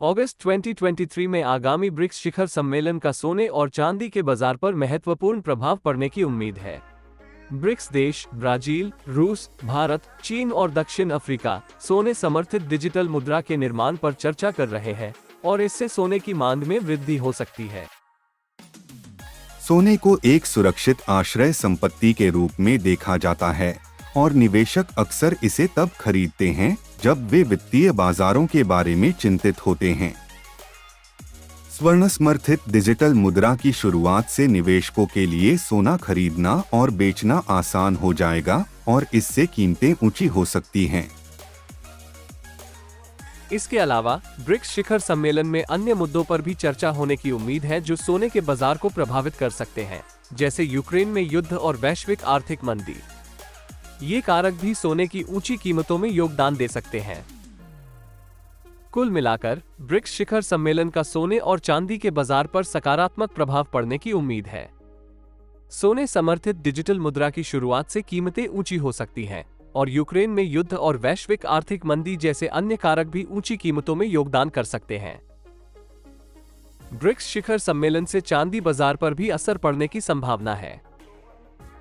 अगस्त 2023 में आगामी ब्रिक्स शिखर सम्मेलन का सोने और चांदी के बाजार पर महत्वपूर्ण प्रभाव पड़ने की उम्मीद है। ब्रिक्स देश ब्राजील, रूस, भारत, चीन और दक्षिण अफ्रीका सोने समर्थित डिजिटल मुद्रा के निर्माण पर चर्चा कर रहे हैं और इससे सोने की मांग में वृद्धि हो सकती है। सोने को एक सुरक्षित आश्रय संपत्ति के रूप में देखा जाता है और निवेशक अक्सर इसे तब खरीदते हैं जब वे वित्तीय बाजारों के बारे में चिंतित होते हैं। स्वर्ण समर्थित डिजिटल मुद्रा की शुरुआत से निवेशकों के लिए सोना खरीदना और बेचना आसान हो जाएगा और इससे कीमतें ऊंची हो सकती हैं। इसके अलावा ब्रिक्स शिखर सम्मेलन में अन्य मुद्दों पर भी चर्चा होने की उम्मीद है जो सोने के बाजार को प्रभावित कर सकते हैं, जैसे यूक्रेन में युद्ध और वैश्विक आर्थिक मंदी। ये कारक भी सोने की ऊंची कीमतों में योगदान दे सकते हैं। कुल मिलाकर ब्रिक्स शिखर सम्मेलन का सोने और चांदी के बाजार पर सकारात्मक प्रभाव पड़ने की उम्मीद है। सोने समर्थित डिजिटल मुद्रा की शुरुआत से कीमतें ऊंची हो सकती हैं और यूक्रेन में युद्ध और वैश्विक आर्थिक मंदी जैसे अन्य कारक भी ऊंची कीमतों में योगदान कर सकते हैं। ब्रिक्स शिखर सम्मेलन से चांदी बाजार पर भी असर पड़ने की संभावना है।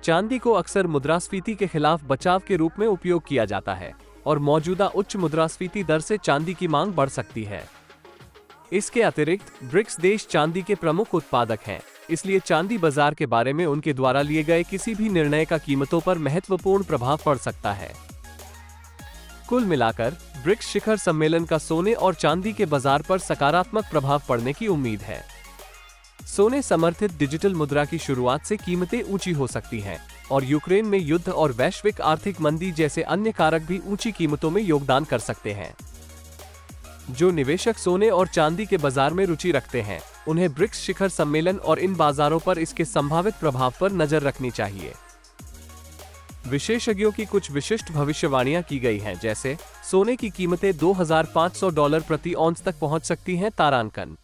चांदी को अक्सर मुद्रास्फीति के खिलाफ बचाव के रूप में उपयोग किया जाता है और मौजूदा उच्च मुद्रास्फीति दर से चांदी की मांग बढ़ सकती है। इसके अतिरिक्त ब्रिक्स देश चांदी के प्रमुख उत्पादक हैं, इसलिए चांदी बाजार के बारे में उनके द्वारा लिए गए किसी भी निर्णय का कीमतों पर महत्वपूर्ण प्रभाव पड़ सकता है। कुल मिलाकर ब्रिक्स शिखर सम्मेलन का सोने और चांदी के बाजार पर सकारात्मक प्रभाव पड़ने की उम्मीद है। सोने समर्थित डिजिटल मुद्रा की शुरुआत से कीमतें ऊंची हो सकती हैं और यूक्रेन में युद्ध और वैश्विक आर्थिक मंदी जैसे अन्य कारक भी ऊंची कीमतों में योगदान कर सकते हैं। जो निवेशक सोने और चांदी के बाजार में रुचि रखते हैं, उन्हें ब्रिक्स शिखर सम्मेलन और इन बाजारों पर इसके संभावित प्रभाव पर नजर रखनी चाहिए। विशेषज्ञों की कुछ विशिष्ट भविष्यवाणियां की गई हैं, जैसे सोने की कीमतें $2,500 प्रति औंस तक पहुंच सकती हैं। तारांकन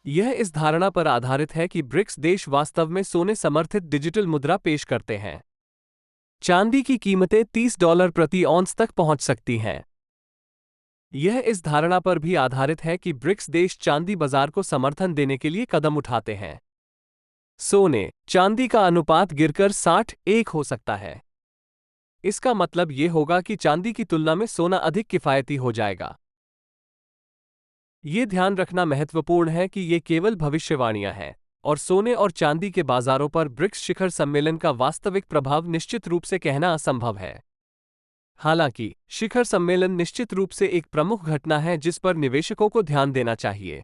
यह इस धारणा पर आधारित है कि ब्रिक्स देश वास्तव में सोने समर्थित डिजिटल मुद्रा पेश करते हैं। चांदी की कीमतें $30 प्रति औंस तक पहुंच सकती हैं। यह इस धारणा पर भी आधारित है कि ब्रिक्स देश चांदी बाजार को समर्थन देने के लिए कदम उठाते हैं। सोने चांदी का अनुपात गिरकर 60:1 हो सकता है। इसका मतलब ये होगा कि चांदी की तुलना में सोना अधिक किफायती हो जाएगा। ये ध्यान रखना महत्वपूर्ण है कि ये केवल भविष्यवाणियां हैं और सोने और चांदी के बाजारों पर ब्रिक्स शिखर सम्मेलन का वास्तविक प्रभाव निश्चित रूप से कहना असंभव है। हालांकि शिखर सम्मेलन निश्चित रूप से एक प्रमुख घटना है जिस पर निवेशकों को ध्यान देना चाहिए।